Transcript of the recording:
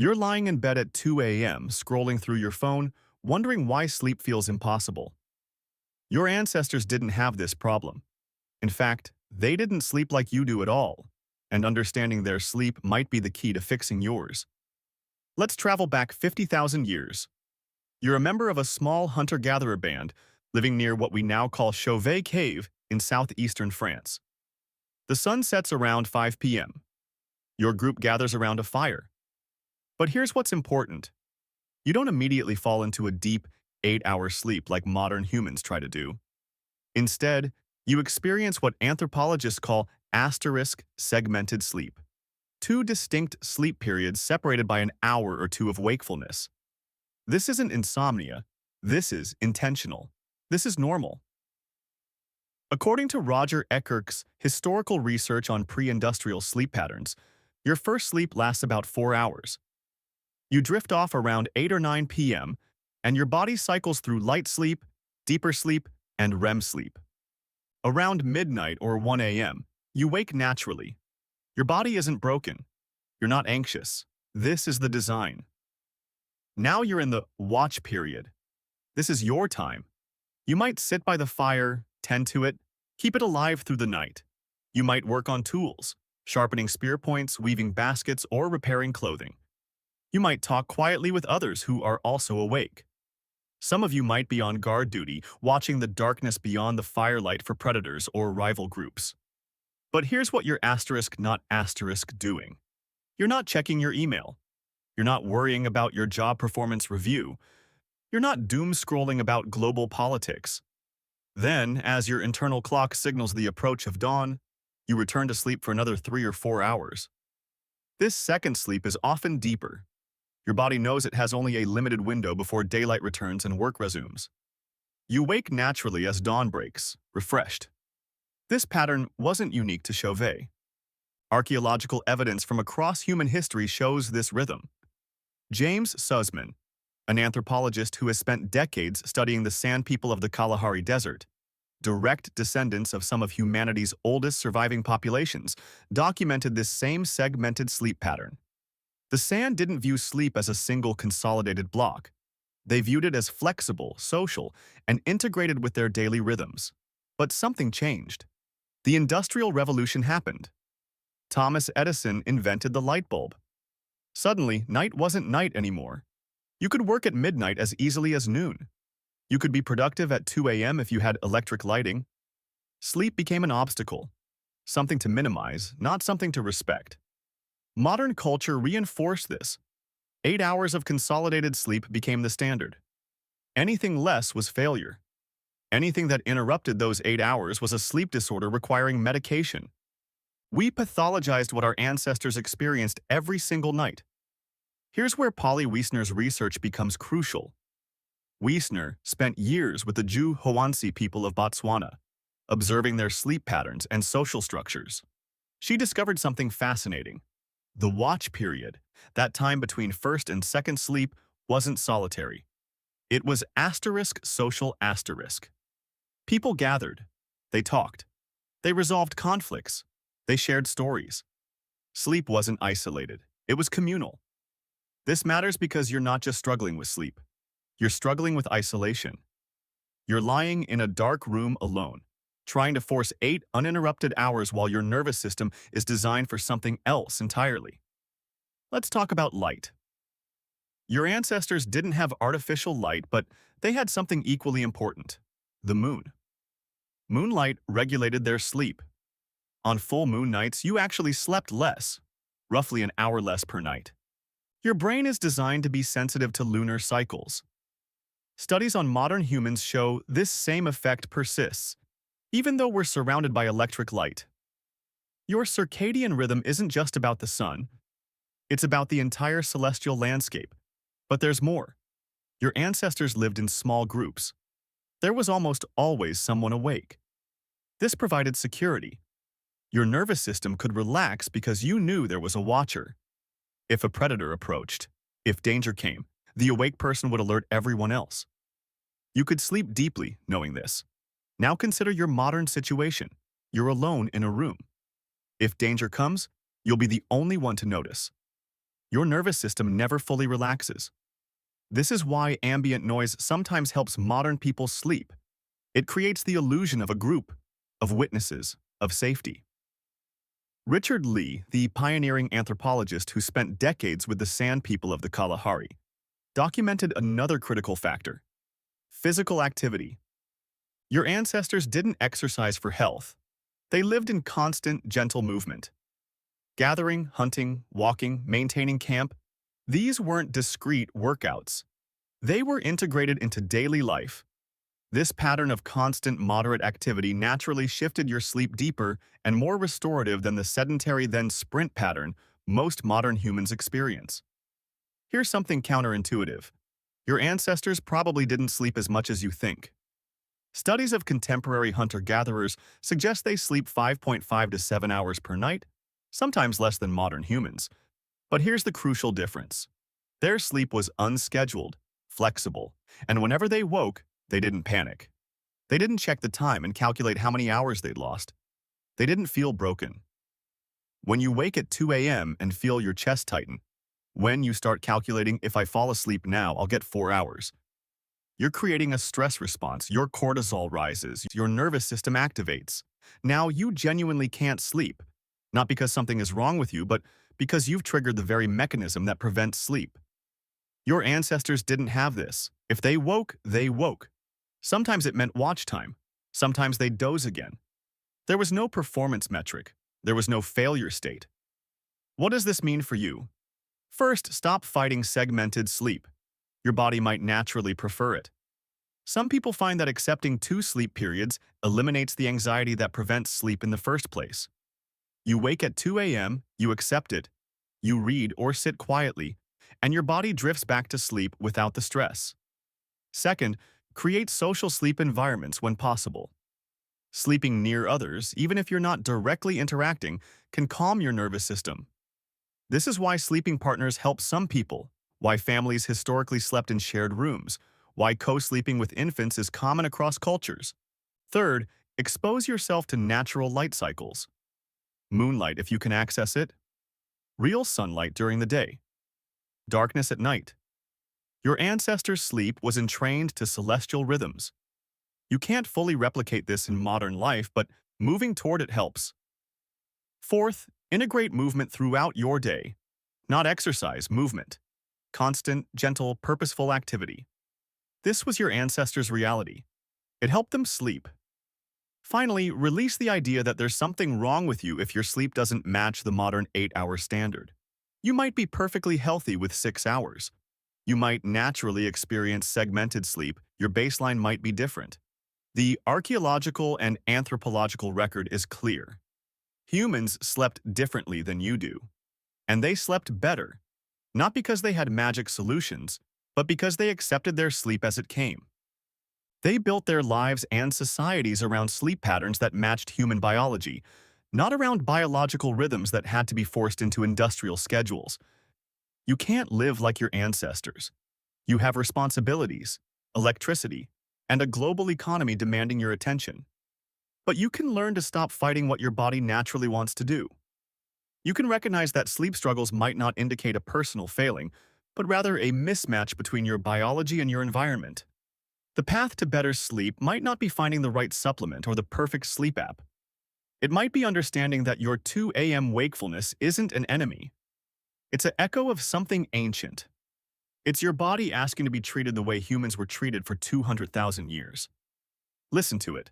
You're lying in bed at 2 a.m., scrolling through your phone, wondering why sleep feels impossible. Your ancestors didn't have this problem. In fact, they didn't sleep like you do at all, and understanding their sleep might be the key to fixing yours. Let's travel back 50,000 years. You're a member of a small hunter-gatherer band living near what we now call Chauvet Cave in southeastern France. The sun sets around 5 p.m. Your group gathers around a fire. But here's what's important. You don't immediately fall into a deep, 8-hour sleep like modern humans try to do. Instead, you experience what anthropologists call asterisk segmented sleep. Two distinct sleep periods separated by an hour or two of wakefulness. This isn't insomnia. This is intentional. This is normal. According to Roger Ekirch's historical research on pre-industrial sleep patterns, your first sleep lasts about 4 hours. You drift off around 8 or 9 p.m., and your body cycles through light sleep, deeper sleep, and REM sleep. Around midnight or 1 a.m., you wake naturally. Your body isn't broken. You're not anxious. This is the design. Now you're in the watch period. This is your time. You might sit by the fire, tend to it, keep it alive through the night. You might work on tools, sharpening spear points, weaving baskets, or repairing clothing. You might talk quietly with others who are also awake. Some of you might be on guard duty, watching the darkness beyond the firelight for predators or rival groups. But here's what you're not doing. You're not checking your email. You're not worrying about your job performance review. You're not doom-scrolling about global politics. Then, as your internal clock signals the approach of dawn, you return to sleep for another 3 or 4 hours. This second sleep is often deeper. Your body knows it has only a limited window before daylight returns and work resumes. You wake naturally as dawn breaks, refreshed. This pattern wasn't unique to Chauvet. Archaeological evidence from across human history shows this rhythm. James Suzman, an anthropologist who has spent decades studying the sand people of the Kalahari Desert, direct descendants of some of humanity's oldest surviving populations, documented this same segmented sleep pattern. The sand didn't view sleep as a single consolidated block. They viewed it as flexible, social, and integrated with their daily rhythms. But something changed. The Industrial Revolution happened. Thomas Edison invented the light bulb. Suddenly, night wasn't night anymore. You could work at midnight as easily as noon. You could be productive at 2 a.m. if you had electric lighting. Sleep became an obstacle, something to minimize, not something to respect. Modern culture reinforced this. 8 hours of consolidated sleep became the standard. Anything less was failure. Anything that interrupted those 8 hours was a sleep disorder requiring medication. We pathologized what our ancestors experienced every single night. Here's where Polly Wiessner's research becomes crucial. Wiessner spent years with the Ju-Hoansi people of Botswana, observing their sleep patterns and social structures. She discovered something fascinating. The watch period, that time between first and second sleep, wasn't solitary. It was social. People gathered. They talked. They resolved conflicts. They shared stories. Sleep wasn't isolated. It was communal. This matters because you're not just struggling with sleep. You're struggling with isolation. You're lying in a dark room alone, trying to force 8 uninterrupted hours while your nervous system is designed for something else entirely. Let's talk about light. Your ancestors didn't have artificial light, but they had something equally important: the moon. Moonlight regulated their sleep. On full moon nights, you actually slept less, roughly an hour less per night. Your brain is designed to be sensitive to lunar cycles. Studies on modern humans show this same effect persists, even though we're surrounded by electric light. Your circadian rhythm isn't just about the sun. It's about the entire celestial landscape. But there's more. Your ancestors lived in small groups. There was almost always someone awake. This provided security. Your nervous system could relax because you knew there was a watcher. If a predator approached, if danger came, the awake person would alert everyone else. You could sleep deeply knowing this. Now consider your modern situation. You're alone in a room. If danger comes, you'll be the only one to notice. Your nervous system never fully relaxes. This is why ambient noise sometimes helps modern people sleep. It creates the illusion of a group, of witnesses, of safety. Richard Lee, the pioneering anthropologist who spent decades with the Sand People of the Kalahari, documented another critical factor: physical activity. Your ancestors didn't exercise for health. They lived in constant, gentle movement. Gathering, hunting, walking, maintaining camp, these weren't discrete workouts. They were integrated into daily life. This pattern of constant, moderate activity naturally shifted your sleep deeper and more restorative than the sedentary then sprint pattern most modern humans experience. Here's something counterintuitive. Your ancestors probably didn't sleep as much as you think. Studies of contemporary hunter-gatherers suggest they sleep 5.5 to 7 hours per night, sometimes less than modern humans. But here's the crucial difference. Their sleep was unscheduled, flexible, and whenever they woke, they didn't panic. They didn't check the time and calculate how many hours they'd lost. They didn't feel broken. When you wake at 2 a.m. and feel your chest tighten, when you start calculating, if I fall asleep now, I'll get 4 hours, you're creating a stress response. Your cortisol rises. Your nervous system activates. Now you genuinely can't sleep, not because something is wrong with you, but because you've triggered the very mechanism that prevents sleep. Your ancestors didn't have this. If they woke, they woke. Sometimes it meant watch time. Sometimes they'd doze again. There was no performance metric. There was no failure state. What does this mean for you? First, stop fighting segmented sleep. Your body might naturally prefer it. Some people find that accepting 2 sleep periods eliminates the anxiety that prevents sleep in the first place. You wake at 2 a.m., you accept it, you read or sit quietly, and your body drifts back to sleep without the stress. Second, create social sleep environments when possible. Sleeping near others, even if you're not directly interacting, can calm your nervous system. This is why sleeping partners help some people, why families historically slept in shared rooms, why co-sleeping with infants is common across cultures. Third, expose yourself to natural light cycles. Moonlight if you can access it. Real sunlight during the day. Darkness at night. Your ancestors' sleep was entrained to celestial rhythms. You can't fully replicate this in modern life, but moving toward it helps. Fourth, integrate movement throughout your day. Not exercise, movement. Constant, gentle, purposeful activity. This was your ancestors' reality. It helped them sleep. Finally, release the idea that there's something wrong with you if your sleep doesn't match the modern 8-hour standard. You might be perfectly healthy with 6 hours. You might naturally experience segmented sleep. Your baseline might be different. The archaeological and anthropological record is clear. Humans slept differently than you do. And they slept better. Not because they had magic solutions, but because they accepted their sleep as it came. They built their lives and societies around sleep patterns that matched human biology, not around biological rhythms that had to be forced into industrial schedules. You can't live like your ancestors. You have responsibilities, electricity, and a global economy demanding your attention. But you can learn to stop fighting what your body naturally wants to do. You can recognize that sleep struggles might not indicate a personal failing, but rather a mismatch between your biology and your environment. The path to better sleep might not be finding the right supplement or the perfect sleep app. It might be understanding that your 2 a.m. wakefulness isn't an enemy. It's an echo of something ancient. It's your body asking to be treated the way humans were treated for 200,000 years. Listen to it.